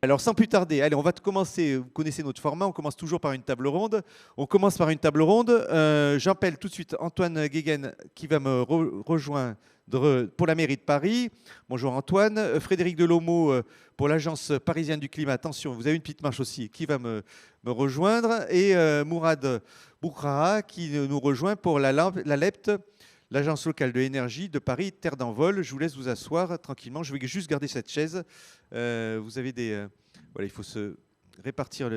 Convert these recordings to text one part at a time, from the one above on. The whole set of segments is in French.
Alors, sans plus tarder, allez, on va commencer. Vous connaissez notre format, on commence toujours par une table ronde. On commence par une table ronde. J'appelle tout de suite Antoine Guéguen qui va me rejoindre pour la mairie de Paris. Bonjour Antoine. Frédéric Delomeau pour l'agence parisienne du climat. Attention, vous avez une petite marche aussi, qui va me rejoindre. Et Mourad Boukhara qui nous rejoint pour la LEPT, l'agence locale de l'énergie de Paris, Terre d'Envol. Je vous laisse vous asseoir tranquillement. Je vais juste garder cette chaise. Vous avez des... voilà, il faut se répartir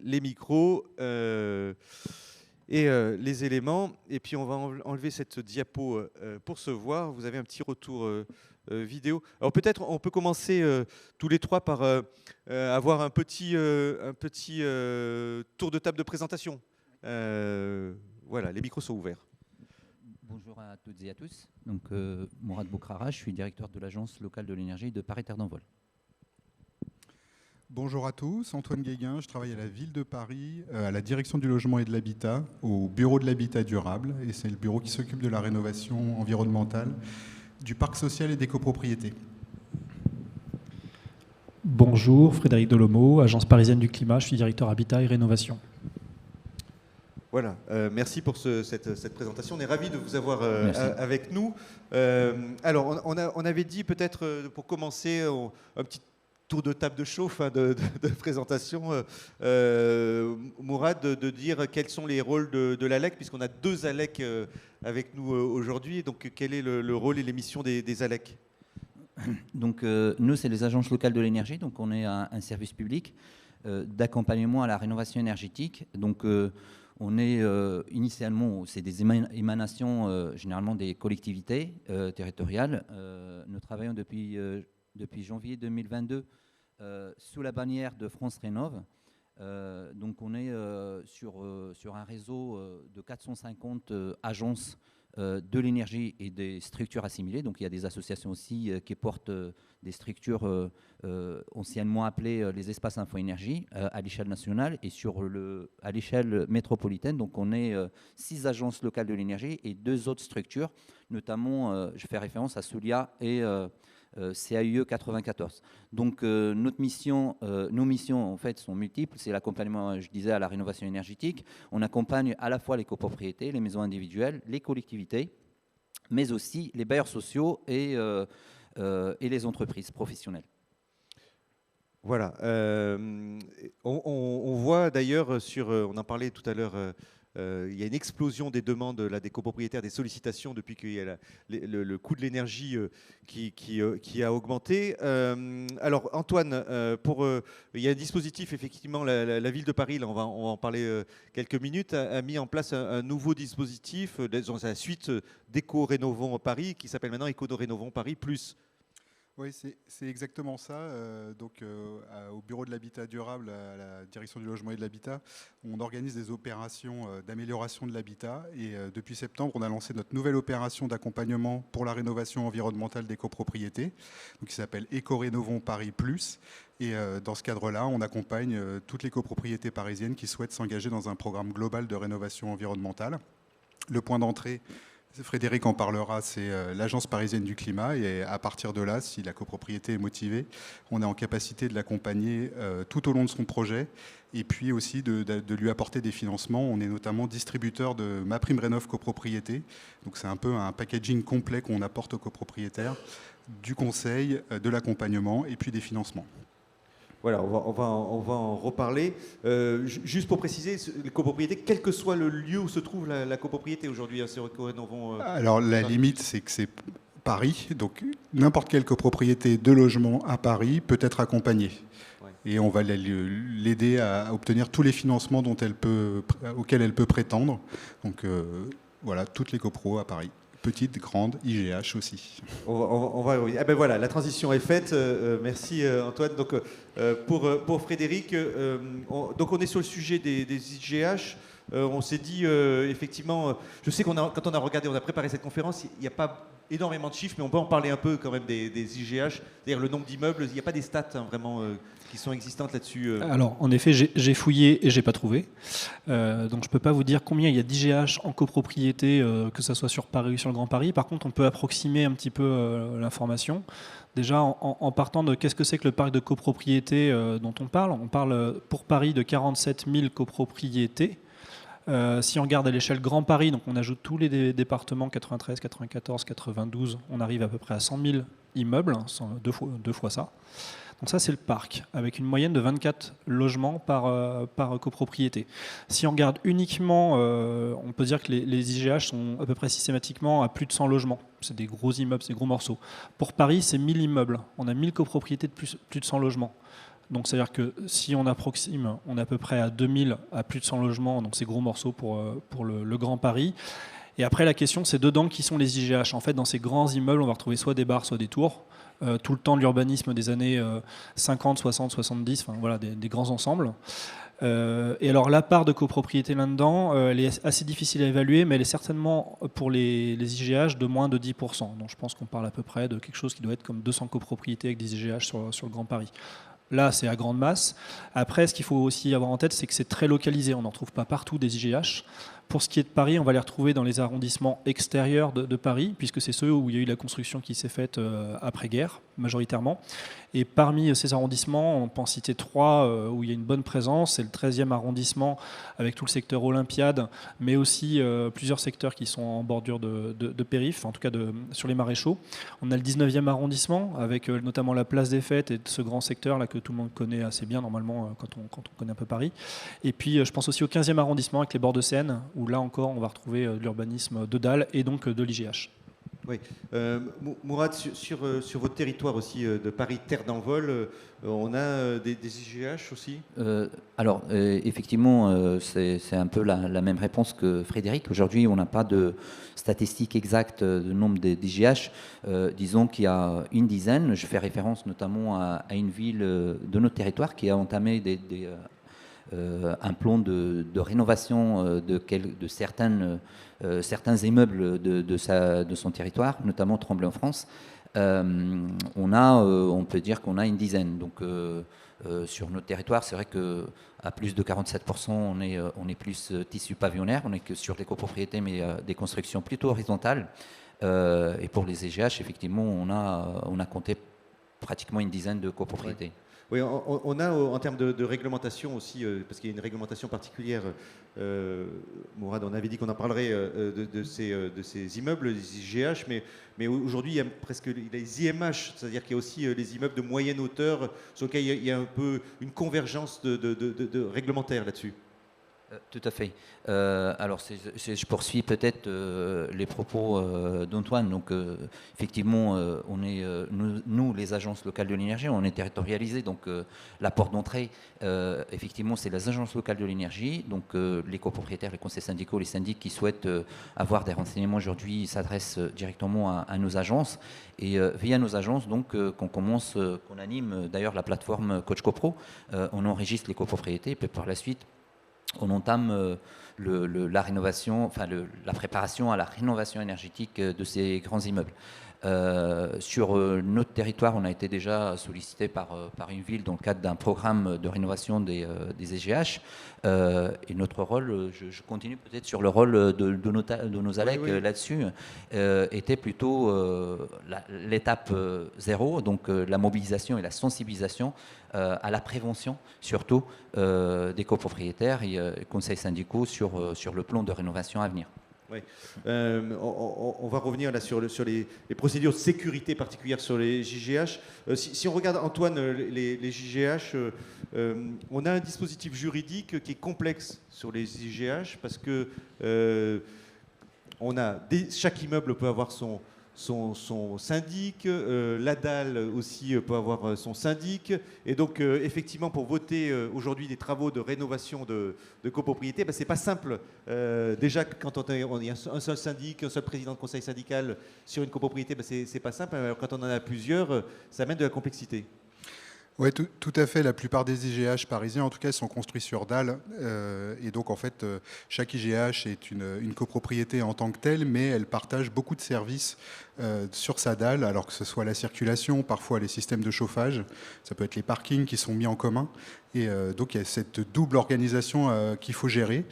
les micros et les éléments. Et puis, on va enlever cette diapo pour se voir. Vous avez un petit retour vidéo. Alors, peut-être, on peut commencer tous les trois par avoir un petit tour de table de présentation. Voilà, les micros sont ouverts. Bonjour à toutes et à tous. Donc, Mourad Boukhara, je suis directeur de l'agence locale de l'énergie de Paris Terre d'Envol. Bonjour à tous, Antoine Guéguen, je travaille à la ville de Paris, à la direction du logement et de l'habitat, au bureau de l'habitat durable, et c'est le bureau qui s'occupe de la rénovation environnementale du parc social et des copropriétés. Bonjour, Frédéric Delomeau, agence parisienne du climat, je suis directeur habitat et rénovation. Voilà, merci pour cette présentation. On est ravis de vous avoir avec nous. Alors, on avait dit peut-être pour commencer un petit tour de table de chauffe de présentation. Mourad, de dire quels sont les rôles de l'ALEC, puisqu'on a deux ALEC avec nous aujourd'hui. Donc, quel est le rôle et les missions des ALEC? Donc, nous, c'est les agences locales de l'énergie. Donc, on est un service public d'accompagnement à la rénovation énergétique. Donc, on est initialement, c'est des émanations généralement des collectivités territoriales. Nous travaillons depuis janvier 2022 sous la bannière de France Rénov'. Donc on est sur un réseau de 450 agences de l'énergie et des structures assimilées. Donc il y a des associations aussi qui portent des structures anciennement appelées les espaces info-énergie à l'échelle nationale et à l'échelle métropolitaine. Donc on est 6 agences locales de l'énergie et 2 autres structures, notamment je fais référence à Soulia et CAUE 94. Donc nos missions en fait sont multiples. C'est l'accompagnement, je disais, à la rénovation énergétique. On accompagne à la fois les copropriétés, les maisons individuelles, les collectivités, mais aussi les bailleurs sociaux et les entreprises professionnelles. Voilà. On voit d'ailleurs on en parlait tout à l'heure. Il y a une explosion des demandes des copropriétaires, des sollicitations depuis qu'il y a le coût de l'énergie qui a augmenté. Alors Antoine, il y a un dispositif, effectivement, la ville de Paris, là, on va en parler quelques minutes, a mis en place un nouveau dispositif dans la suite d'Éco-Rénovons Paris qui s'appelle maintenant Éco-Rénovons Paris Plus. Oui, c'est exactement ça. Au bureau de l'habitat durable, à la direction du logement et de l'habitat, on organise des opérations d'amélioration de l'habitat. Et depuis septembre, on a lancé notre nouvelle opération d'accompagnement pour la rénovation environnementale des copropriétés, qui s'appelle Éco-Rénovons Paris Plus. Et dans ce cadre-là, on accompagne toutes les copropriétés parisiennes qui souhaitent s'engager dans un programme global de rénovation environnementale. Le point d'entrée, Frédéric en parlera, c'est l'agence parisienne du climat, et à partir de là, si la copropriété est motivée, on est en capacité de l'accompagner tout au long de son projet, et puis aussi de lui apporter des financements. On est notamment distributeur de MaPrimeRénov' copropriété, donc c'est un peu un packaging complet qu'on apporte aux copropriétaires, du conseil, de l'accompagnement et puis des financements. Voilà, on va en reparler. Juste pour préciser, les copropriétés, quel que soit le lieu où se trouve la copropriété aujourd'hui, c'est Éco-Rénovons. Alors la limite, c'est que c'est Paris, donc n'importe quelle copropriété de logement à Paris peut être accompagnée. Ouais. Et on va l'aider à obtenir tous les financements auxquels elle peut prétendre. Donc voilà, toutes les copros à Paris. Petite, grande, IGH aussi. On va ah ben voilà, la transition est faite. Merci Antoine. Donc pour Frédéric, donc on est sur le sujet des IGH. On s'est dit, effectivement, je sais quand on a regardé, on a préparé cette conférence, il n'y a pas énormément de chiffres, mais on peut en parler un peu quand même des IGH, c'est-à-dire le nombre d'immeubles. Il n'y a pas des stats vraiment qui sont existantes là-dessus. Alors, en effet, j'ai fouillé et j'ai pas trouvé. Donc, je peux pas vous dire combien il y a d'IGH en copropriété, que ce soit sur Paris ou sur le Grand Paris. Par contre, on peut approximer un petit peu l'information. Déjà, en partant de qu'est-ce que c'est que le parc de copropriété dont on parle pour Paris de 47 000 copropriétés. Si on regarde à l'échelle Grand Paris, donc on ajoute tous les départements 93, 94, 92, on arrive à peu près à 100 000 immeubles, deux fois ça. Donc ça, c'est le parc, avec une moyenne de 24 logements par copropriété. Si on regarde uniquement, on peut dire que les IGH sont à peu près systématiquement à plus de 100 logements. C'est des gros immeubles, c'est des gros morceaux. Pour Paris, c'est 1000 immeubles. On a 1000 copropriétés de plus de 100 logements. Donc c'est-à-dire que si on approxime, on est à peu près à 2000 à plus de 100 logements, donc c'est gros morceaux pour le Grand Paris. Et après la question, c'est dedans qui sont les IGH. En fait, dans ces grands immeubles, on va retrouver soit des bars, soit des tours. Tout le temps de l'urbanisme des années 50, 60, 70, enfin, voilà, des grands ensembles. Et alors la part de copropriété là-dedans, elle est assez difficile à évaluer, mais elle est certainement pour les IGH de moins de 10%. Donc je pense qu'on parle à peu près de quelque chose qui doit être comme 200 copropriétés avec des IGH sur le Grand Paris. Là, c'est à grande masse. Après, ce qu'il faut aussi avoir en tête, c'est que c'est très localisé. On n'en trouve pas partout des IGH. Pour ce qui est de Paris, on va les retrouver dans les arrondissements extérieurs de Paris, puisque c'est ceux où il y a eu la construction qui s'est faite après-guerre, majoritairement. Et parmi ces arrondissements, on peut en citer 3 où il y a une bonne présence. C'est le 13e arrondissement avec tout le secteur Olympiade, mais aussi plusieurs secteurs qui sont en bordure de périph', en tout cas sur les maréchaux. On a le 19e arrondissement avec notamment la place des Fêtes et ce grand secteur là que tout le monde connaît assez bien normalement quand on connaît un peu Paris. Et puis je pense aussi au 15e arrondissement avec les bords de Seine, où là encore on va retrouver de l'urbanisme de dalle et donc de l'IGH. Oui. Mourad, sur votre territoire aussi de Paris Terre d'Envol, on a des IGH aussi Alors, effectivement, c'est un peu la même réponse que Frédéric. Aujourd'hui, on n'a pas de statistiques exactes du nombre d'IGH. Disons qu'il y a une dizaine. Je fais référence notamment à une ville de notre territoire qui a entamé un plan de rénovation de certains immeubles de son territoire, notamment Tremblay-en-France. On peut dire qu'on a une dizaine. Donc, sur notre territoire, c'est vrai qu'à plus de 47%, on est plus tissu pavillonnaire. On est que sur les copropriétés, mais des constructions plutôt horizontales. Et pour les EGH, effectivement, on a compté pratiquement une dizaine de copropriétés. Ouais. Oui, on a en termes de réglementation aussi, parce qu'il y a une réglementation particulière. Mourad, on avait dit qu'on en parlerait de ces immeubles, les IGH, mais aujourd'hui il y a presque les IMH, c'est-à-dire qu'il y a aussi les immeubles de moyenne hauteur sur lesquels il y a un peu une convergence de réglementaire là-dessus. Tout à fait. Alors, je poursuis peut-être les propos d'Antoine. Donc, effectivement, on est, nous, les agences locales de l'énergie, on est territorialisés. Donc, la porte d'entrée, effectivement, c'est les agences locales de l'énergie. Donc, les copropriétaires, les conseils syndicaux, les syndics qui souhaitent avoir des renseignements aujourd'hui s'adressent directement à nos agences. Et via nos agences, donc, qu'on anime d'ailleurs la plateforme Coach CoPro, on enregistre les copropriétés et puis par la suite, on entame la rénovation, enfin la préparation à la rénovation énergétique de ces grands immeubles. Sur notre territoire, on a été déjà sollicité par une ville dans le cadre d'un programme de rénovation des EGH. Et notre rôle, je continue peut-être sur le rôle de nos ALEC là-dessus, était plutôt l'étape 0, donc la mobilisation et la sensibilisation à la prévention, surtout des copropriétaires et conseils syndicaux sur le plan de rénovation à venir. Oui. On va revenir là sur les procédures de sécurité particulières sur les JGH. Si on regarde, Antoine, les JGH, on a un dispositif juridique qui est complexe sur les JGH parce que chaque immeuble peut avoir son syndic, l'ADAL aussi peut avoir son syndic. Et donc, effectivement, pour voter aujourd'hui des travaux de rénovation de copropriété, c'est pas simple. Déjà, quand on y a un seul syndic, un seul président de conseil syndical sur une copropriété, c'est pas simple. Alors, quand on en a plusieurs, ça amène de la complexité. Oui, tout à fait. La plupart des IGH parisiens, en tout cas, sont construits sur dalle. Et donc, en fait, chaque IGH est une copropriété en tant que telle, mais elle partage beaucoup de services sur sa dalle, alors que ce soit la circulation, parfois les systèmes de chauffage, ça peut être les parkings qui sont mis en commun. Et donc, il y a cette double organisation qu'il faut gérer.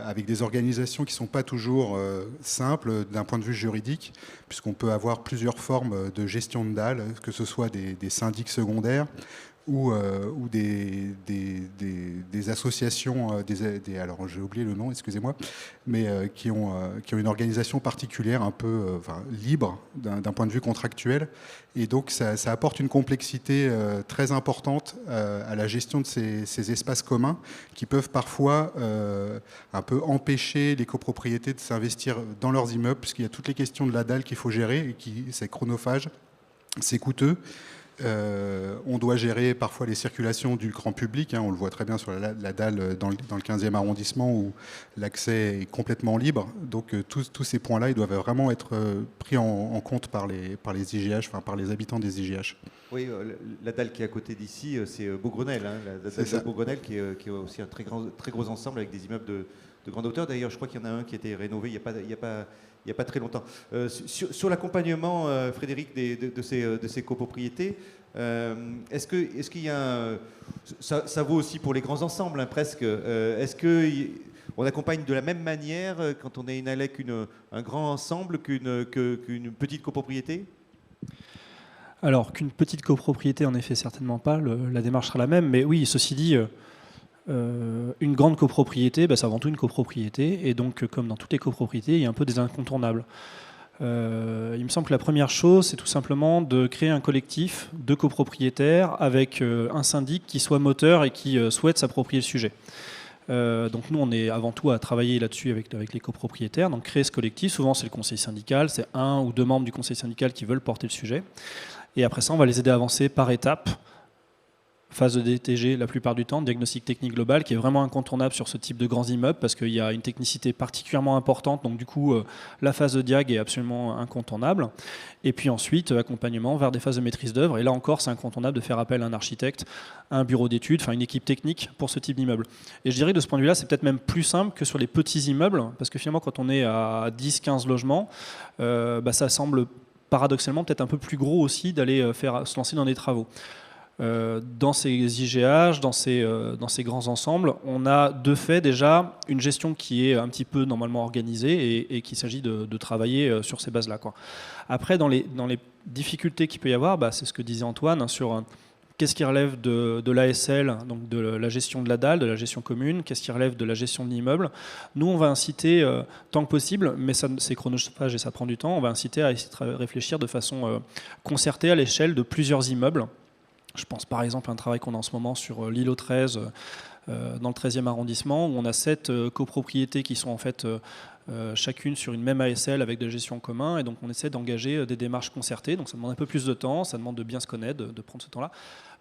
Avec des organisations qui ne sont pas toujours simples d'un point de vue juridique, puisqu'on peut avoir plusieurs formes de gestion de dalles, que ce soit des syndics secondaires ou des associations, alors j'ai oublié le nom, excusez-moi, mais qui ont une organisation particulière, un peu libre d'un point de vue contractuel. Et donc ça apporte une complexité très importante à la gestion de ces espaces communs qui peuvent parfois un peu empêcher les copropriétés de s'investir dans leurs immeubles, puisqu'il y a toutes les questions de la dalle qu'il faut gérer, et c'est chronophage, c'est coûteux. On doit gérer parfois les circulations du grand public, on le voit très bien sur la dalle dans le 15e arrondissement où l'accès est complètement libre. Donc tous ces points-là, ils doivent vraiment être pris en compte par les IGH, par les habitants des IGH. Oui, la dalle qui est à côté d'ici, c'est Beaugrenelle, la dalle de Beaugrenelle qui est aussi un très gros ensemble avec des immeubles de grande hauteur. D'ailleurs, je crois qu'il y en a un qui a été rénové il n'y a pas très longtemps. Sur l'accompagnement, Frédéric, de ces copropriétés, est-ce qu'il y a ça vaut aussi pour les grands ensembles, presque. Est-ce qu'on accompagne de la même manière quand on est avec un grand ensemble qu'une petite copropriété? Alors qu'une petite copropriété, en effet, certainement pas. La démarche sera la même. Mais oui, ceci dit, une grande copropriété, c'est avant tout une copropriété. Et donc, comme dans toutes les copropriétés, il y a un peu des incontournables. Il me semble que la première chose, c'est tout simplement de créer un collectif de copropriétaires avec un syndic qui soit moteur et qui souhaite s'approprier le sujet. Donc nous, on est avant tout à travailler là-dessus avec les copropriétaires. Donc créer ce collectif, souvent c'est le conseil syndical, c'est un ou deux membres du conseil syndical qui veulent porter le sujet. Et après ça, on va les aider à avancer par étapes. Phase de DTG la plupart du temps, diagnostic technique global, qui est vraiment incontournable sur ce type de grands immeubles parce qu'il y a une technicité particulièrement importante. Donc du coup, la phase de diag est absolument incontournable. Et puis ensuite, accompagnement vers des phases de maîtrise d'œuvre. Et là encore, c'est incontournable de faire appel à un architecte, à un bureau d'études, une équipe technique pour ce type d'immeuble. Et je dirais que de ce point de vue-là, c'est peut-être même plus simple que sur les petits immeubles, parce que finalement, quand on est à 10-15 logements, ça semble paradoxalement peut-être un peu plus gros aussi d'aller se lancer dans des travaux. Dans ces IGH, dans ces grands ensembles, on a de fait déjà une gestion qui est un petit peu normalement organisée et qu'il s'agit de travailler sur ces bases-là. Après, dans les difficultés qu'il peut y avoir, c'est ce que disait Antoine sur qu'est-ce qui relève de l'ASL, donc de la gestion de la dalle, de la gestion commune, qu'est-ce qui relève de la gestion de l'immeuble. Nous, on va inciter, tant que possible, mais c'est chronophage et ça prend du temps, on va inciter à essayer de réfléchir de façon concertée à l'échelle de plusieurs immeubles. Je pense par exemple à un travail qu'on a en ce moment sur l'îlot 13, dans le 13e arrondissement, où on a 7 copropriétés qui sont en fait chacune sur une même ASL avec de la gestion en commun. Et donc on essaie d'engager des démarches concertées. Donc ça demande un peu plus de temps, ça demande de bien se connaître, de prendre ce temps-là.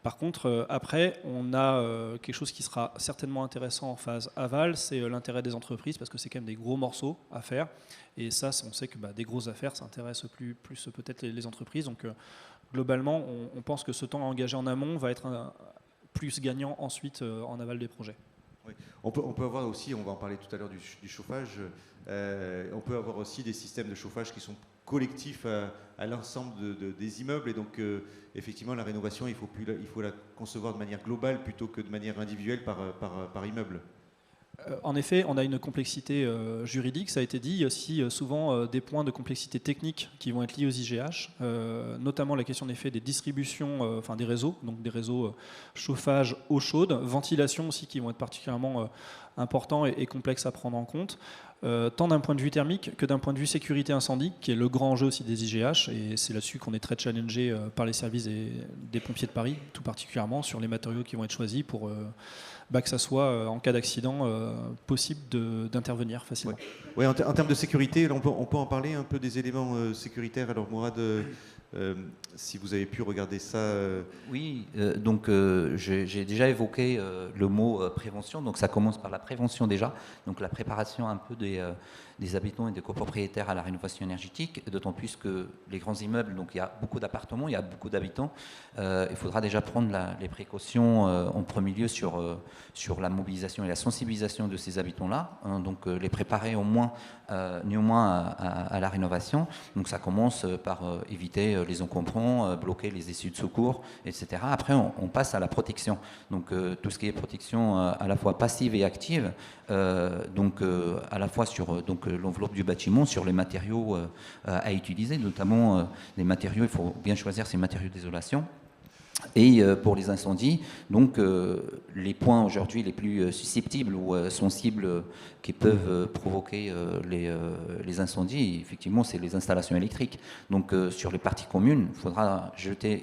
Par contre, après, on a quelque chose qui sera certainement intéressant en phase aval, c'est l'intérêt des entreprises, parce que c'est quand même des gros morceaux à faire. Et ça, on sait que des grosses affaires, ça intéresse plus peut-être les entreprises. Donc globalement, on pense que ce temps engagé en amont va être plus gagnant ensuite en aval des projets. Oui. On peut avoir aussi, on va en parler tout à l'heure du chauffage, on peut avoir aussi des systèmes de chauffage qui sont collectifs à l'ensemble des immeubles. Et donc, effectivement, la rénovation, il faut la concevoir de manière globale plutôt que de manière individuelle par immeuble. En effet, on a une complexité juridique, ça a été dit. Il y a aussi souvent des points de complexité technique qui vont être liés aux IGH, notamment la question en effet des distributions, des réseaux, donc des réseaux chauffage, eau chaude, ventilation aussi qui vont être particulièrement importants et complexes à prendre en compte, tant d'un point de vue thermique que d'un point de vue sécurité incendie, qui est le grand enjeu aussi des IGH, et c'est là-dessus qu'on est très challengé par les services des pompiers de Paris, tout particulièrement sur les matériaux qui vont être choisis pour que ça soit, en cas d'accident, possible d'intervenir facilement. Oui, en termes de sécurité, on peut en parler un peu des éléments sécuritaires. Alors Mourad, si vous avez pu regarder ça. Oui, donc j'ai déjà évoqué le mot prévention. Donc ça commence par la prévention déjà, donc la préparation un peu des des habitants et des copropriétaires à la rénovation énergétique, d'autant plus que les grands immeubles, donc il y a beaucoup d'appartements, il y a beaucoup d'habitants, il faudra déjà prendre les précautions en premier lieu sur la mobilisation et la sensibilisation de ces habitants-là, hein, donc les préparer néanmoins à la rénovation. Donc ça commence par éviter les encombrants, bloquer les issues de secours, etc. Après, on passe à la protection. Donc tout ce qui est protection à la fois passive et active, à la fois sur l'enveloppe du bâtiment, sur les matériaux à utiliser, notamment les matériaux, il faut bien choisir ces matériaux d'isolation. Et pour les incendies, donc les points aujourd'hui les plus susceptibles ou sensibles qui peuvent provoquer les incendies, effectivement, c'est les installations électriques. Donc sur les parties communes, il faudra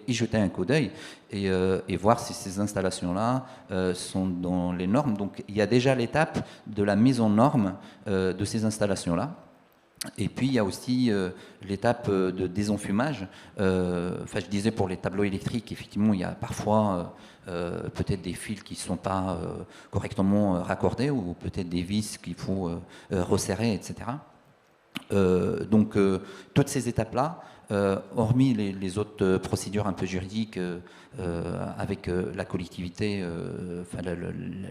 y jeter un coup d'œil et voir si ces installations-là sont dans les normes. Donc il y a déjà l'étape de la mise en norme de ces installations-là. Et puis il y a aussi l'étape de désenfumage. Je disais pour les tableaux électriques, effectivement, il y a parfois peut-être des fils qui ne sont pas correctement raccordés ou peut-être des vis qu'il faut resserrer, etc. Toutes ces étapes-là, hormis les autres procédures un peu juridiques avec la collectivité,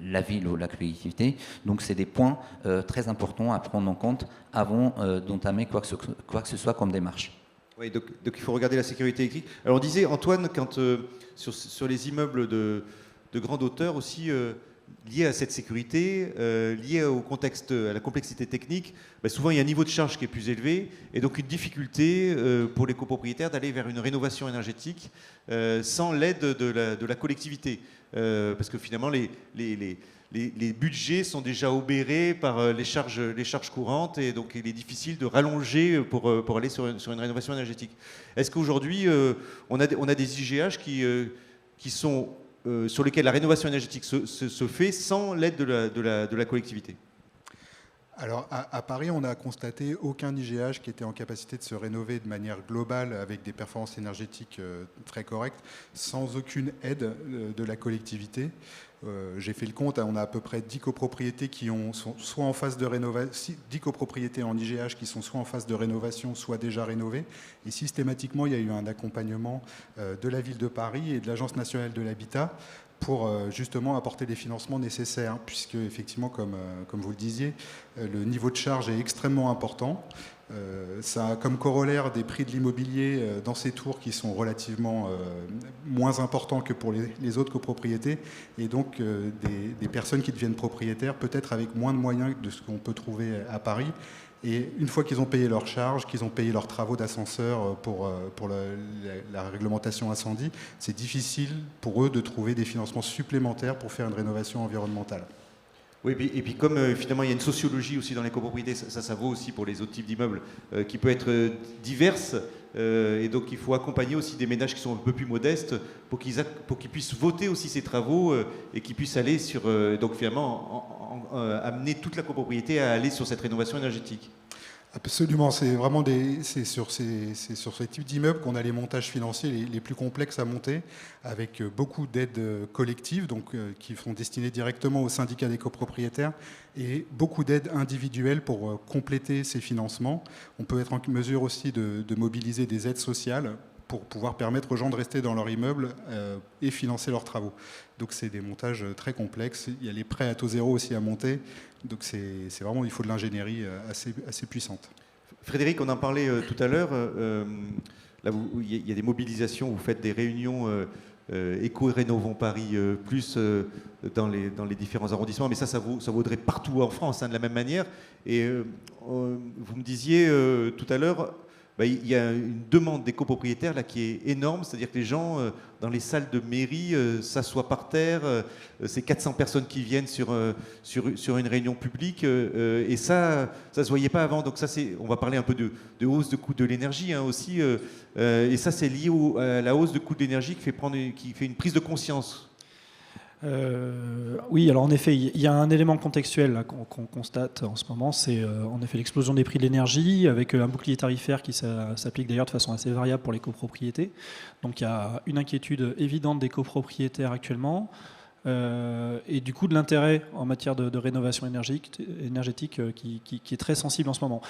la ville ou la collectivité, donc c'est des points très importants à prendre en compte avant d'entamer quoi que ce soit comme démarche. Oui, donc il faut regarder la sécurité électrique. Alors on disait, Antoine, quand sur les immeubles de grande hauteur aussi, liés à cette sécurité, liés au contexte, à la complexité technique, souvent il y a un niveau de charge qui est plus élevé et donc une difficulté pour les copropriétaires d'aller vers une rénovation énergétique sans l'aide de la collectivité. Parce que finalement, les budgets sont déjà obérés par les charges courantes et donc il est difficile de rallonger pour aller sur une rénovation énergétique. Est-ce qu'aujourd'hui, on a des IGH qui sont sur lesquels la rénovation énergétique se fait sans l'aide de la collectivité? Alors, à Paris, on n'a constaté aucun IGH qui était en capacité de se rénover de manière globale avec des performances énergétiques très correctes, sans aucune aide de la collectivité. J'ai fait le compte, on a à peu près 10 copropriétés qui sont soit en phase de rénovation, 10 copropriétés en IGH qui sont soit en phase de rénovation, soit déjà rénovées. Et systématiquement, il y a eu un accompagnement de la ville de Paris et de l'Agence nationale de l'habitat pour justement apporter les financements nécessaires, puisque effectivement, comme vous le disiez, le niveau de charge est extrêmement important. Ça a comme corollaire des prix de l'immobilier dans ces tours qui sont relativement moins importants que pour les autres copropriétés, et donc des personnes qui deviennent propriétaires peut-être avec moins de moyens de ce qu'on peut trouver à Paris. Et une fois qu'ils ont payé leurs charges, qu'ils ont payé leurs travaux d'ascenseur pour la réglementation incendie, c'est difficile pour eux de trouver des financements supplémentaires pour faire une rénovation environnementale. Oui, et puis comme finalement il y a une sociologie aussi dans les copropriétés, ça vaut aussi pour les autres types d'immeubles, qui peut être diverse, et donc il faut accompagner aussi des ménages qui sont un peu plus modestes pour qu'ils puissent voter aussi ces travaux et qu'ils puissent aller sur, donc finalement amener toute la copropriété à aller sur cette rénovation énergétique. Absolument, c'est vraiment sur ces types d'immeubles qu'on a les montages financiers les plus complexes à monter, avec beaucoup d'aides collectives, donc qui sont destinées directement aux syndicats des copropriétaires, et beaucoup d'aides individuelles pour compléter ces financements. On peut être en mesure aussi de mobiliser des aides sociales pour pouvoir permettre aux gens de rester dans leur immeuble et financer leurs travaux. Donc c'est des montages très complexes. Il y a les prêts à taux zéro aussi à monter. Donc c'est vraiment, il faut de l'ingénierie assez puissante. Frédéric, on en parlait tout à l'heure. Là, il y a des mobilisations, vous faites des réunions Éco-Rénovons Paris plus dans les différents arrondissements, mais ça vaudrait partout en France de la même manière. Et vous me disiez tout à l'heure, il y a une demande des copropriétaires là, qui est énorme, c'est-à-dire que les gens dans les salles de mairie s'assoient par terre, c'est 400 personnes qui viennent sur une réunion publique, et ça se voyait pas avant. Donc ça, on va parler un peu de hausse de coût de l'énergie aussi, et ça c'est lié à la hausse de coût de l'énergie qui fait une prise de conscience. Oui, alors en effet, il y a un élément contextuel là, qu'on constate en ce moment, c'est en effet l'explosion des prix de l'énergie, avec un bouclier tarifaire qui s'applique d'ailleurs de façon assez variable pour les copropriétés. Donc il y a une inquiétude évidente des copropriétaires actuellement. et du coup de l'intérêt en matière de rénovation énergétique qui est très sensible en ce moment.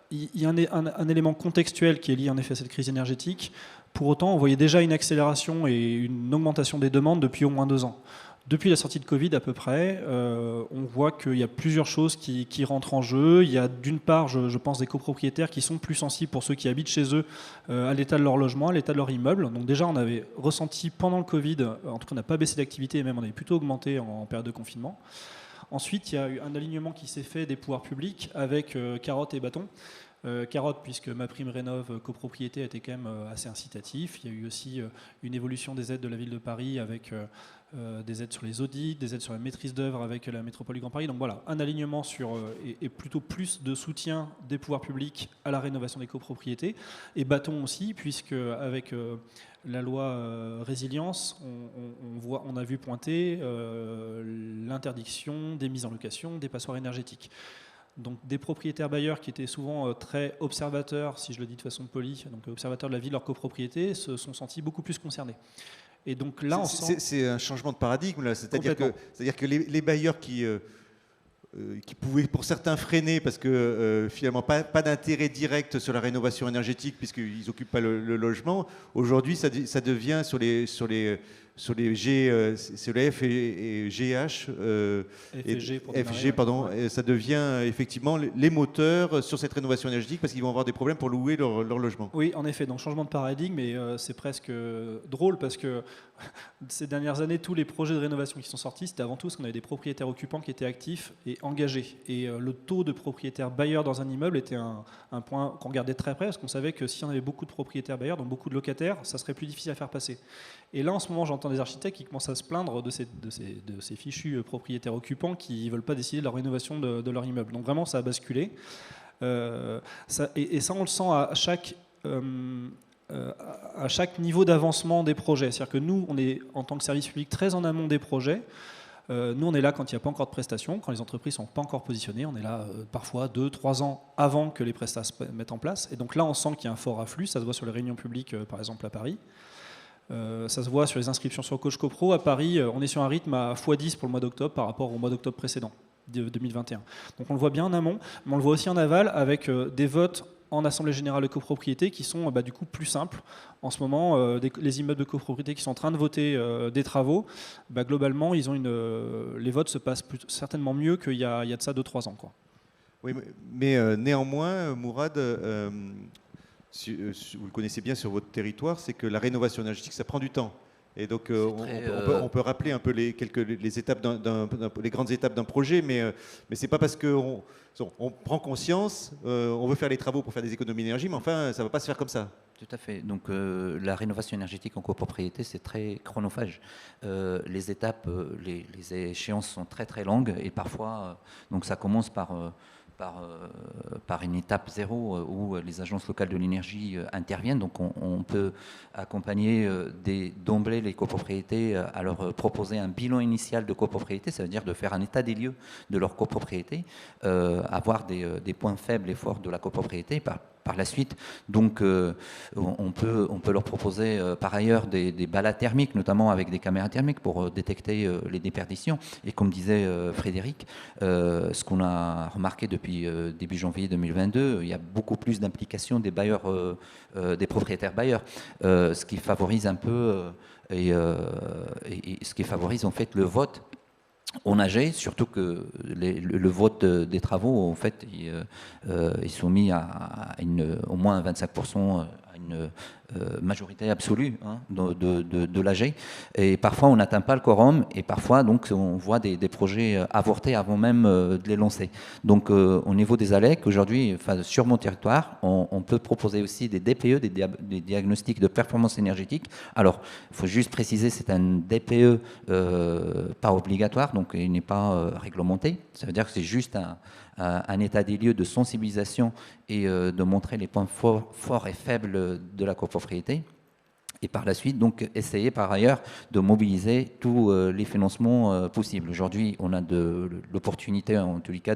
Il y a un élément contextuel qui est lié en effet à cette crise énergétique. Pour autant, on voyait déjà une accélération et une augmentation des demandes depuis au moins 2 ans. Depuis la sortie de Covid à peu près, on voit qu'il y a plusieurs choses qui rentrent en jeu. Il y a d'une part, je pense, des copropriétaires qui sont plus sensibles pour ceux qui habitent chez eux à l'état de leur logement, à l'état de leur immeuble. Donc déjà, on avait ressenti pendant le Covid, en tout cas on n'a pas baissé d'activité, et même on avait plutôt augmenté en période de confinement. Ensuite, il y a eu un alignement qui s'est fait des pouvoirs publics avec carottes et bâtons. Carotte, puisque MaPrimeRénov' copropriété a été quand même assez incitatif. Il y a eu aussi une évolution des aides de la ville de Paris avec des aides sur les audits, des aides sur la maîtrise d'œuvre avec la métropole du Grand Paris. Donc voilà, un alignement sur et plutôt plus de soutien des pouvoirs publics à la rénovation des copropriétés. Et bâton aussi, puisque avec la loi résilience, on a vu pointer l'interdiction des mises en location des passoires énergétiques. Donc des propriétaires bailleurs qui étaient souvent très observateurs, si je le dis de façon polie, donc observateurs de la vie de leur copropriété, se sont sentis beaucoup plus concernés. Et donc là, c'est un changement de paradigme, là. C'est-à-dire que les bailleurs qui pouvaient pour certains freiner parce que finalement pas d'intérêt direct sur la rénovation énergétique puisqu'ils n'occupent pas le logement, aujourd'hui ça devient sur les F et GH, FG, pardon, et ça devient effectivement les moteurs sur cette rénovation énergétique parce qu'ils vont avoir des problèmes pour louer leur logement. Oui, en effet, donc changement de paradigme, et c'est presque drôle parce que ces dernières années, tous les projets de rénovation qui sont sortis, c'était avant tout parce qu'on avait des propriétaires occupants qui étaient actifs et engagés. Et le taux de propriétaires bailleurs dans un immeuble était un point qu'on regardait très près parce qu'on savait que si on avait beaucoup de propriétaires bailleurs, donc beaucoup de locataires, ça serait plus difficile à faire passer. Et là, en ce moment, j'entends des architectes qui commencent à se plaindre de ces fichus propriétaires occupants qui ne veulent pas décider de la rénovation de leur immeuble. Donc vraiment, ça a basculé. Ça, on le sent à chaque niveau d'avancement des projets. C'est-à-dire que nous, on est, en tant que service public, très en amont des projets. Nous, on est là quand il n'y a pas encore de prestations, quand les entreprises ne sont pas encore positionnées. On est là parfois 2-3 ans avant que les prestations se mettent en place. Et donc là, on sent qu'il y a un fort afflux. Ça se voit sur les réunions publiques, par exemple, à Paris. Ça se voit sur les inscriptions sur Coach CoPro. À Paris, on est sur un rythme à x10 pour le mois d'octobre par rapport au mois d'octobre précédent, de 2021. Donc on le voit bien en amont, mais on le voit aussi en aval avec des votes en Assemblée Générale de copropriété qui sont du coup plus simples. En ce moment, les immeubles de copropriété qui sont en train de voter des travaux, globalement, les votes se passent certainement mieux qu'il y a de ça 2-3 ans, quoi. Oui, mais néanmoins, Mourad, vous le connaissez bien sur votre territoire, c'est que la rénovation énergétique, ça prend du temps. Et donc, on peut rappeler un peu les étapes les grandes étapes d'un projet, mais c'est pas parce qu'on prend conscience, on veut faire les travaux pour faire des économies d'énergie, mais enfin, ça va pas se faire comme ça. Tout à fait. Donc, la rénovation énergétique en copropriété, c'est très chronophage. Les étapes, les échéances sont très très longues et parfois, donc ça commence par une étape zéro où les agences locales de l'énergie interviennent. Donc on peut accompagner d'emblée les copropriétés à leur proposer un bilan initial de copropriété, ça veut dire de faire un état des lieux de leur copropriété, avoir des points faibles et forts de la copropriété. Par la suite, donc on peut leur proposer par ailleurs des balades thermiques, notamment avec des caméras thermiques pour détecter les déperditions. Et comme disait Frédéric, ce qu'on a remarqué depuis début janvier 2022, il y a beaucoup plus d'implication des bailleurs, des propriétaires bailleurs, ce qui favorise un peu et ce qui favorise en fait le vote. On AG, surtout que le vote des travaux, en fait, est soumis à au moins 25% à une majorité absolue de l'AG. Et parfois, on n'atteint pas le quorum et parfois, donc, on voit des projets avorter avant même de les lancer. Donc, au niveau des ALEC, aujourd'hui, sur mon territoire, on peut proposer aussi des DPE, des diagnostics de performance énergétique. Alors, il faut juste préciser, c'est un DPE pas obligatoire, donc il n'est pas réglementé. Ça veut dire que c'est juste un état des lieux de sensibilisation et de montrer les points forts et faibles de la copropriété. Et par la suite, donc, essayer par ailleurs de mobiliser tous les financements possibles. Aujourd'hui, on a l'opportunité, en tous les cas,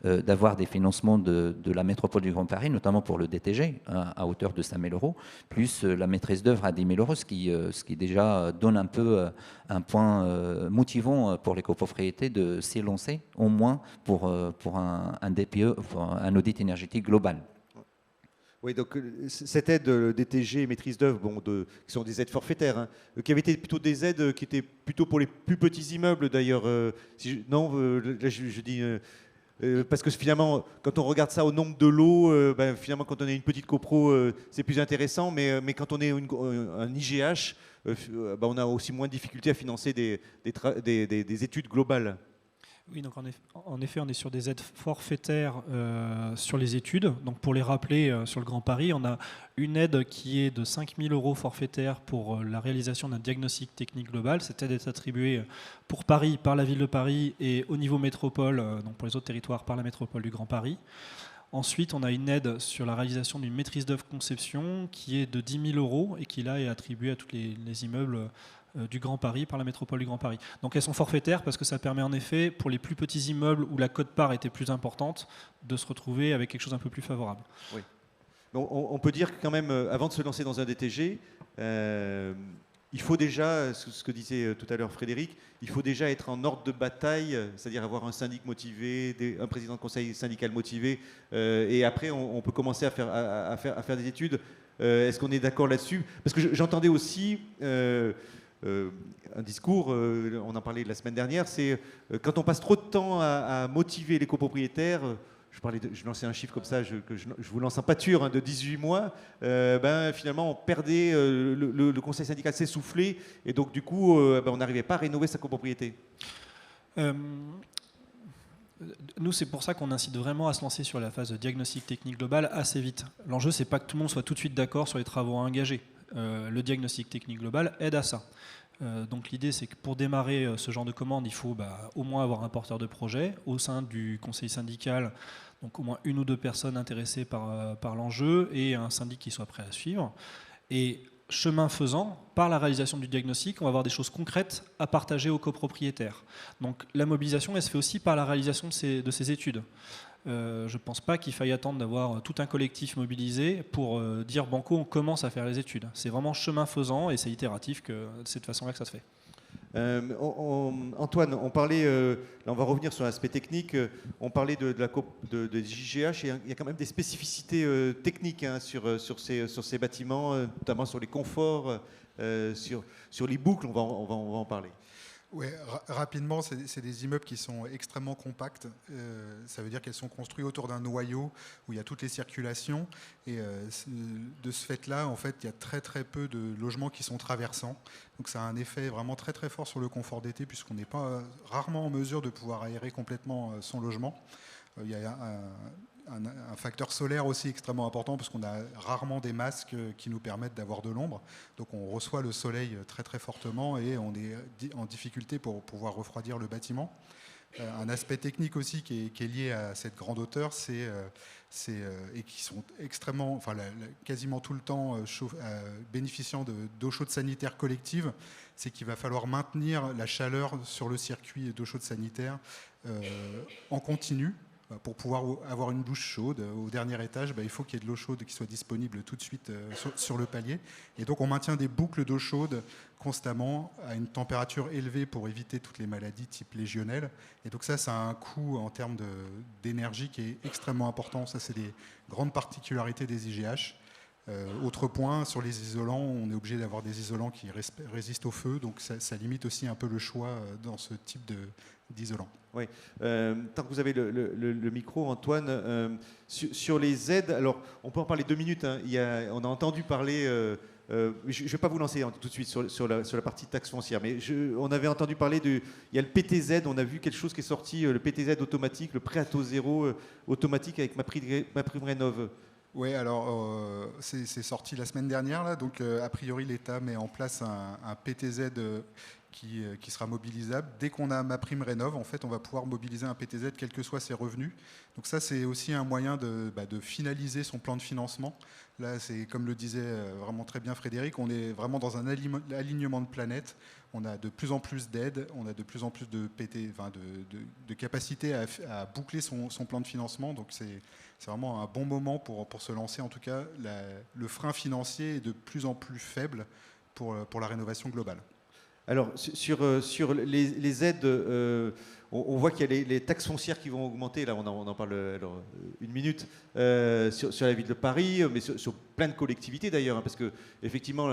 d'avoir des financements de la métropole du Grand Paris, notamment pour le DTG, à hauteur de 5 000 €, plus la maîtrise d'œuvre à 10 000 €, ce qui déjà donne un peu un point motivant pour les copropriétés de s'y lancer, au moins pour un DPE, pour un audit énergétique global. Oui, donc cette aide DTG, maîtrise d'œuvre, qui sont des aides forfaitaires, hein, qui avaient été plutôt des aides qui étaient plutôt pour les plus petits immeubles d'ailleurs. Non, là je dis parce que finalement, quand on regarde ça au nombre de lots, finalement quand on est une petite copro, c'est plus intéressant, mais quand on est un IGH, on a aussi moins de difficultés à financer des études globales. Oui, donc en effet, on est sur des aides forfaitaires sur les études. Donc pour les rappeler, sur le Grand Paris, on a une aide qui est de 5 000 € forfaitaire pour la réalisation d'un diagnostic technique global. Cette aide est attribuée pour Paris par la ville de Paris et au niveau métropole, donc pour les autres territoires par la métropole du Grand Paris. Ensuite, on a une aide sur la réalisation d'une maîtrise d'œuvre conception qui est de 10 000 € et qui là est attribuée à tous les immeubles du Grand Paris par la métropole du Grand Paris. Donc elles sont forfaitaires parce que ça permet en effet pour les plus petits immeubles où la quote-part était plus importante de se retrouver avec quelque chose un peu plus favorable. Oui. On peut dire que quand même, avant de se lancer dans un DTG, il faut déjà, ce que disait tout à l'heure Frédéric, il faut déjà être en ordre de bataille, c'est-à-dire avoir un syndic motivé, un président de conseil syndical motivé, et après on peut commencer à faire des études. Est-ce qu'on est d'accord là-dessus? Parce que j'entendais aussi un discours, on en parlait la semaine dernière, c'est quand on passe trop de temps à motiver les copropriétaires, je lançais un chiffre comme ça, je vous lance en pâture, de 18 mois, finalement on perdait, le conseil syndical s'essoufflait, et donc du coup on n'arrivait pas à rénover sa copropriété. Nous, c'est pour ça qu'on incite vraiment à se lancer sur la phase de diagnostic technique global assez vite. L'enjeu, c'est pas que tout le monde soit tout de suite d'accord sur les travaux à engager. Le diagnostic technique global aide à ça. Donc l'idée, c'est que pour démarrer ce genre de commande, il faut au moins avoir un porteur de projet au sein du conseil syndical, donc au moins une ou deux personnes intéressées par l'enjeu et un syndic qui soit prêt à suivre. Et chemin faisant, par la réalisation du diagnostic, on va avoir des choses concrètes à partager aux copropriétaires. Donc la mobilisation, elle se fait aussi par la réalisation de ces études. Je ne pense pas qu'il faille attendre d'avoir tout un collectif mobilisé pour dire banco, on commence à faire les études. C'est vraiment chemin faisant et c'est itératif que c'est de cette façon-là que ça se fait. Antoine, on parlait, là on va revenir sur l'aspect technique, on parlait de JGH, et il y a quand même des spécificités techniques sur ces bâtiments, notamment sur les conforts, sur les boucles, on va en parler. Oui, rapidement, c'est des immeubles qui sont extrêmement compacts. Ça veut dire qu'elles sont construites autour d'un noyau où il y a toutes les circulations. Et de ce fait-là, en fait, il y a très très peu de logements qui sont traversants. Donc ça a un effet vraiment très très fort sur le confort d'été puisqu'on n'est pas rarement en mesure de pouvoir aérer complètement son logement. Il y a un facteur solaire aussi extrêmement important parce qu'on a rarement des masques qui nous permettent d'avoir de l'ombre. Donc on reçoit le soleil très très fortement et on est en difficulté pour pouvoir refroidir le bâtiment. Un aspect technique aussi qui est lié à cette grande hauteur, et qui sont extrêmement, quasiment tout le temps bénéficiant d'eau chaude sanitaire collective, c'est qu'il va falloir maintenir la chaleur sur le circuit d'eau chaude sanitaire en continu. Pour pouvoir avoir une douche chaude au dernier étage, il faut qu'il y ait de l'eau chaude qui soit disponible tout de suite sur le palier. Et donc on maintient des boucles d'eau chaude constamment à une température élevée pour éviter toutes les maladies type légionelle. Et donc ça a un coût en termes d'énergie qui est extrêmement important. Ça, c'est des grandes particularités des IGH. Autre point, sur les isolants, on est obligé d'avoir des isolants qui résistent au feu, donc ça limite aussi un peu le choix dans ce type d'isolant. Oui. Tant que vous avez le micro, Antoine, sur les aides, alors on peut en parler 2 minutes, hein. On a entendu parler, je ne vais pas vous lancer tout de suite sur la partie taxe foncière, mais on avait entendu parler il y a le PTZ, on a vu quelque chose qui est sorti, le PTZ automatique, le prêt à taux zéro automatique avec MaPrimeRénov'. Oui, alors c'est sorti la semaine dernière, là, donc a priori l'État met en place un PTZ qui sera mobilisable. Dès qu'on a MaPrimeRénov', en fait, on va pouvoir mobiliser un PTZ quels que soient ses revenus. Donc ça, c'est aussi un moyen de finaliser son plan de financement. Là, c'est comme le disait vraiment très bien Frédéric, on est vraiment dans un alignement de planètes. On a de plus en plus d'aides, on a de plus en plus de capacité à boucler son plan de financement. Donc c'est vraiment un bon moment pour se lancer. En tout cas, le frein financier est de plus en plus faible pour la rénovation globale. Alors, sur les aides, on voit qu'il y a les taxes foncières qui vont augmenter. Là, on en parle alors, une minute sur la ville de Paris, mais sur plein de collectivités d'ailleurs, hein, parce que effectivement,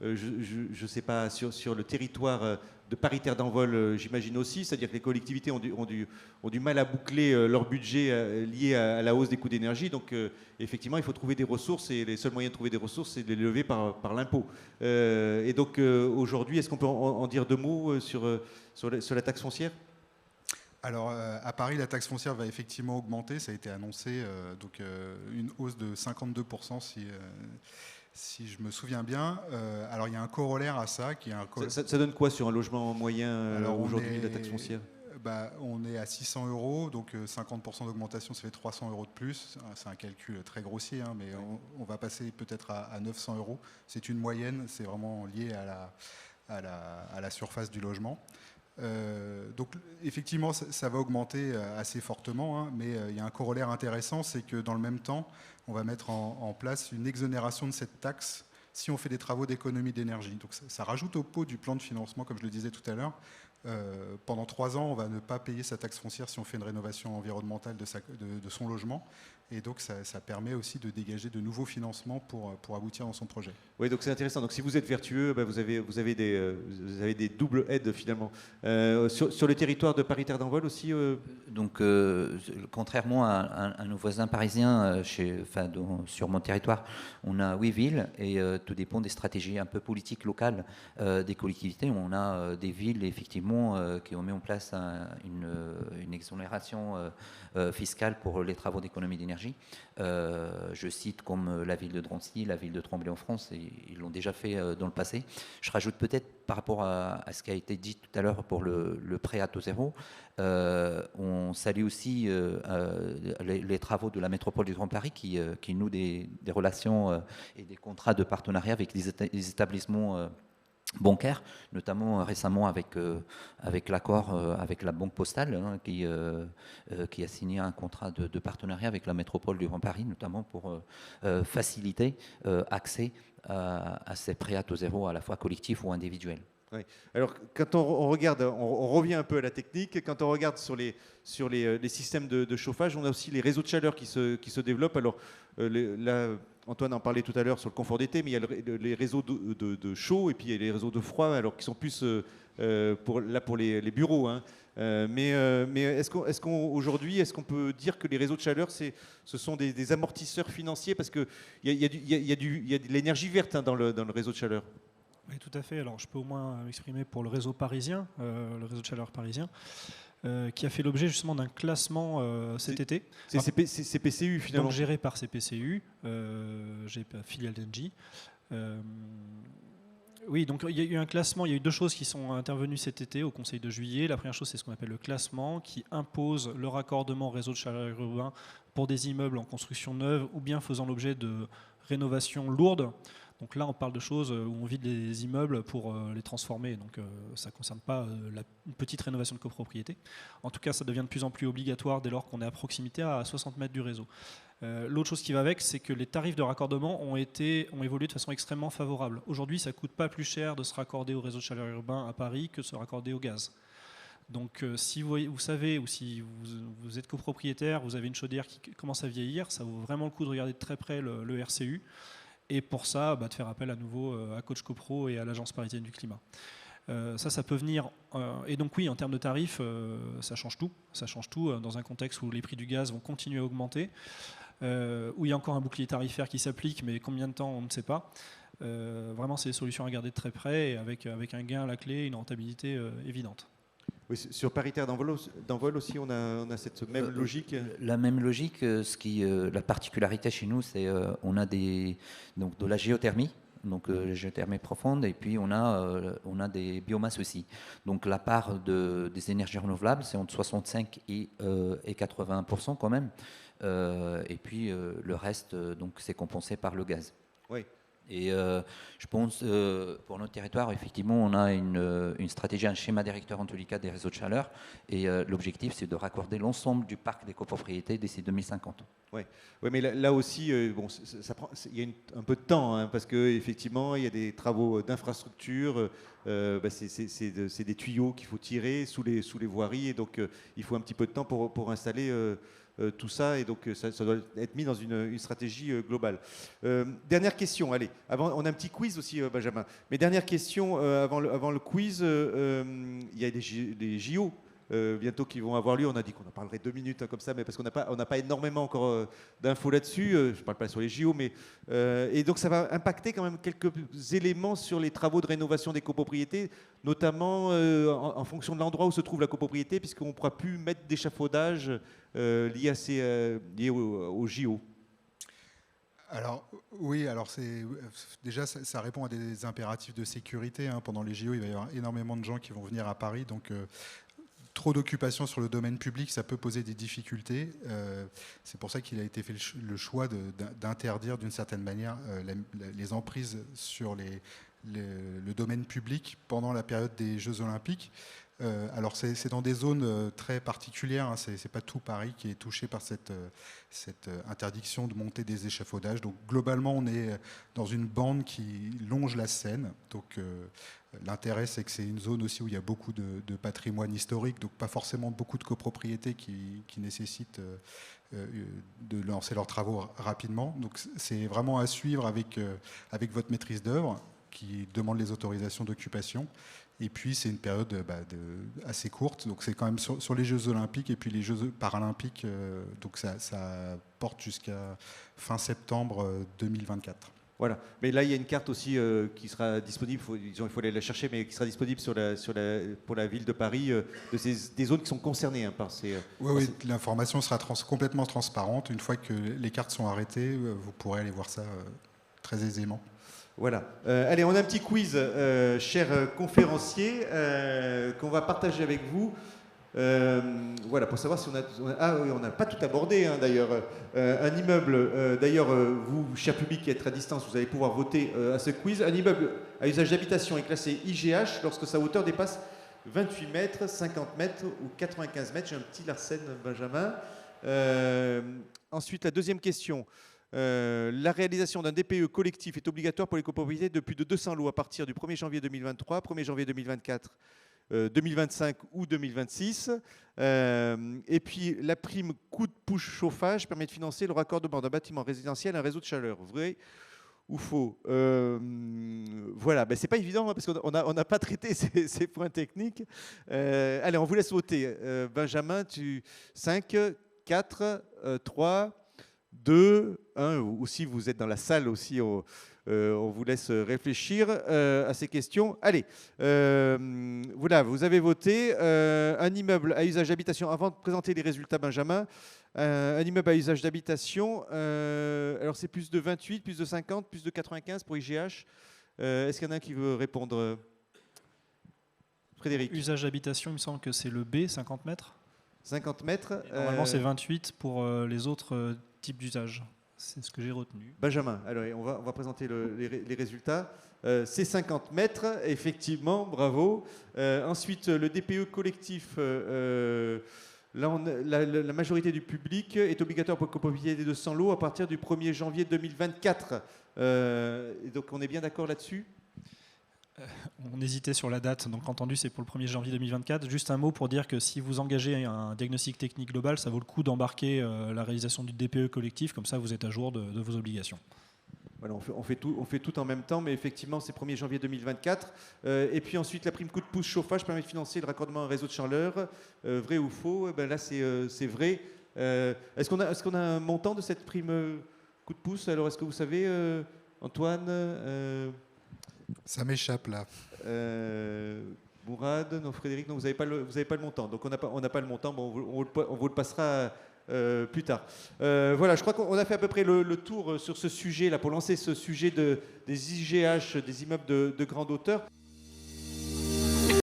je ne sais pas sur le territoire de Paris-Terre d'Envol, j'imagine aussi, c'est-à-dire que les collectivités ont du mal à boucler leur budget lié à la hausse des coûts d'énergie. Donc, effectivement, il faut trouver des ressources et les seuls moyens de trouver des ressources, c'est de les lever par l'impôt. Et donc, aujourd'hui, est-ce qu'on peut en dire deux mots sur la taxe foncière ? Alors, à Paris, la taxe foncière va effectivement augmenter. Ça a été annoncé, une hausse de 52% si je me souviens bien. Alors, il y a un corollaire à ça qui est ça donne quoi sur un logement moyen aujourd'hui, la taxe foncière ? On est à 600 €, donc 50% d'augmentation, ça fait 300 € de plus. C'est un calcul très grossier, hein, mais on va passer peut-être à 900 €. C'est une moyenne, c'est vraiment lié à la surface du logement. Donc effectivement, ça va augmenter assez fortement, hein, mais il y a un corollaire intéressant, c'est que dans le même temps, on va mettre en place une exonération de cette taxe si on fait des travaux d'économie d'énergie. Donc ça rajoute au pot du plan de financement, comme je le disais tout à l'heure. Pendant 3 ans, on va ne pas payer sa taxe foncière si on fait une rénovation environnementale de son logement. Et donc, ça permet aussi de dégager de nouveaux financements pour aboutir dans son projet. Oui, donc c'est intéressant. Donc, si vous êtes vertueux, vous avez des doubles aides finalement. Sur le territoire de Paris-Terre d'Envol aussi Donc, contrairement à nos voisins parisiens, sur mon territoire, on a 8 villes et tout dépend des stratégies un peu politiques locales des collectivités. On a des villes, effectivement, qui ont mis en place une exonération fiscale pour les travaux d'économie d'énergie. Je cite comme la ville de Drancy, la ville de Tremblay en France, et ils l'ont déjà fait dans le passé. Je rajoute peut-être par rapport à ce qui a été dit tout à l'heure pour le prêt à taux zéro, on salue aussi les travaux de la métropole du Grand Paris qui nouent des relations et des contrats de partenariat avec des établissements bancaires, notamment récemment avec l'accord avec la Banque Postale, hein, qui a signé un contrat de partenariat avec la métropole du Grand Paris, notamment pour faciliter accès à ces prêts à taux zéro, à la fois collectifs ou individuels. Oui. Alors, quand on regarde, on revient un peu à la technique. Quand on regarde sur les systèmes de chauffage, on a aussi les réseaux de chaleur qui se développent. Alors, là, Antoine en parlait tout à l'heure sur le confort d'été, mais il y a les réseaux de chaud et puis il y a les réseaux de froid, alors qui sont plus pour les bureaux. Hein. Mais est-ce qu'on peut dire que les réseaux de chaleur, ce sont des amortisseurs financiers, parce qu'il y a de l'énergie verte, hein, dans le réseau de chaleur. Oui, tout à fait. Alors, je peux au moins m'exprimer pour le réseau parisien, le réseau de chaleur parisien, qui a fait l'objet justement d'un classement cet été. C'est CPCU finalement. Donc, géré par CPCU, filiale d'Engie. Oui, donc il y a eu un classement, il y a eu 2 choses qui sont intervenues cet été au Conseil de juillet. La première chose, c'est ce qu'on appelle le classement, qui impose le raccordement au réseau de chaleur urbain pour des immeubles en construction neuve ou bien faisant l'objet de rénovations lourdes. Donc là, on parle de choses où on vide les immeubles pour les transformer. Donc ça ne concerne pas une petite rénovation de copropriété. En tout cas, ça devient de plus en plus obligatoire dès lors qu'on est à proximité, à 60 mètres du réseau. L'autre chose qui va avec, c'est que les tarifs de raccordement ont évolué de façon extrêmement favorable. Aujourd'hui, ça ne coûte pas plus cher de se raccorder au réseau de chaleur urbain à Paris que de se raccorder au gaz. Donc si vous savez, ou si vous êtes copropriétaire, vous avez une chaudière qui commence à vieillir, ça vaut vraiment le coup de regarder de très près le RCU. Et pour ça, de faire appel à nouveau à Coach Copro et à l'Agence parisienne du climat. Ça peut venir. Et donc oui, en termes de tarifs, ça change tout. Ça change tout dans un contexte où les prix du gaz vont continuer à augmenter, où il y a encore un bouclier tarifaire qui s'applique, mais combien de temps, on ne sait pas. Vraiment, c'est des solutions à regarder de très près, et avec un gain à la clé, une rentabilité évidente. Oui, sur Paris-Terre d'Envol aussi, on a cette même logique. La même logique. La particularité chez nous, c'est on a de la géothermie donc les géothermie profonde, et puis on a des biomasses aussi. Donc la part des énergies renouvelables, c'est entre 65 et 80% quand même. Et puis le reste, donc c'est compensé par le gaz. Oui. Et je pense, pour notre territoire, effectivement, on a une stratégie, un schéma directeur en tous les cas des réseaux de chaleur. Et l'objectif, c'est de raccorder l'ensemble du parc des copropriétés d'ici 2050. Oui, mais là aussi, bon, il y a un peu de temps, hein, parce qu'effectivement, il y a des travaux d'infrastructure, c'est des tuyaux qu'il faut tirer sous les voiries, et donc il faut un petit peu de temps pour installer tout ça, et donc ça doit être mis dans une stratégie globale. Dernière question, allez, on a un petit quiz aussi, Benjamin, mais dernière question avant le quiz, il y a des JO. Bientôt qui vont avoir lieu. On a dit qu'on en parlerait 2 minutes, hein, comme ça, mais parce qu'on n'a pas énormément encore d'infos là-dessus. Je ne parle pas sur les JO, mais et donc ça va impacter quand même quelques éléments sur les travaux de rénovation des copropriétés, notamment en fonction de l'endroit où se trouve la copropriété, puisqu'on ne pourra plus mettre d'échafaudage lié aux JO. Alors oui, déjà ça répond à des impératifs de sécurité, hein. Pendant les JO, il va y avoir énormément de gens qui vont venir à Paris, donc trop d'occupation sur le domaine public, ça peut poser des difficultés. C'est pour ça qu'il a été fait le choix d'interdire d'une certaine manière les emprises sur le domaine public pendant la période des Jeux Olympiques. Alors c'est dans des zones très particulières, hein. C'est pas tout Paris qui est touché par cette interdiction de monter des échafaudages. Donc globalement, on est dans une bande qui longe la Seine. Donc l'intérêt, c'est que c'est une zone aussi où il y a beaucoup de patrimoine historique, donc pas forcément beaucoup de copropriétés qui nécessitent de lancer leurs travaux rapidement. Donc c'est vraiment à suivre avec votre maîtrise d'œuvre qui demande les autorisations d'occupation. Et puis c'est une période assez courte, donc c'est quand même sur les Jeux Olympiques et puis les Jeux Paralympiques, donc ça porte jusqu'à fin septembre 2024. Voilà, mais là il y a une carte aussi qui sera disponible, il faut aller la chercher, mais qui sera disponible pour la ville de Paris, des zones qui sont concernées par ces... Oui, l'information sera complètement transparente. Une fois que les cartes sont arrêtées, vous pourrez aller voir ça très aisément. Voilà. Allez, on a un petit quiz, chers conférenciers, qu'on va partager avec vous. Voilà, pour savoir si on n'a pas tout abordé, hein, d'ailleurs. Un immeuble, d'ailleurs, vous, cher public qui êtes à distance, vous allez pouvoir voter à ce quiz. Un immeuble à usage d'habitation est classé IGH lorsque sa hauteur dépasse 28 mètres, 50 mètres ou 95 mètres. J'ai un petit Larsen, Benjamin. Ensuite, la deuxième question. La réalisation d'un DPE collectif est obligatoire pour les copropriétés de plus de 200 lots à partir du 1er janvier 2023, 1er janvier 2024, 2025 ou 2026. Et puis la prime coup de pouce chauffage permet de financer le raccordement d'un bâtiment résidentiel à un réseau de chaleur. Vrai ou faux? Voilà, c'est pas évident, hein, parce qu'on n'a pas traité ces points techniques. Allez, on vous laisse voter. Benjamin, 5, 4, 3... 2, 1, ou si vous êtes dans la salle aussi, on vous laisse réfléchir à ces questions. Allez, voilà, vous avez voté. Un immeuble à usage d'habitation, avant de présenter les résultats, Benjamin, un immeuble à usage d'habitation, alors c'est plus de 28, plus de 50, plus de 95 pour IGH. Est-ce qu'il y en a un qui veut répondre? Frédéric. Usage d'habitation, il me semble que c'est le B, 50 mètres. 50 mètres. Normalement, c'est 28 pour les autres types d'usage. C'est ce que j'ai retenu. Benjamin, alors on va présenter les résultats. C'est 50 mètres, effectivement, bravo. Ensuite, le DPE collectif, là, la majorité du public est obligatoire pour copropriété de 100 lots à partir du 1er janvier 2024. Et donc, on est bien d'accord là-dessus? On hésitait sur la date, donc entendu c'est pour le 1er janvier 2024. Juste un mot pour dire que si vous engagez un diagnostic technique global, ça vaut le coup d'embarquer la réalisation du DPE collectif, comme ça vous êtes à jour de vos obligations. Voilà, on fait tout en même temps, mais effectivement c'est 1er janvier 2024. Et puis ensuite la prime coup de pouce chauffage permet de financer le raccordement à un réseau de chaleur. Vrai ou faux? Là c'est vrai. Est-ce qu'on a un montant de cette prime coup de pouce? Alors est-ce que vous savez, Antoine? Ça m'échappe là. Mourad, non, Frédéric, non, vous n'avez pas le montant. Donc on n'a pas le montant. Bon, on vous le passera plus tard. Voilà, je crois qu'on a fait à peu près le tour sur ce sujet là pour lancer ce sujet des IGH, des immeubles de grande hauteur.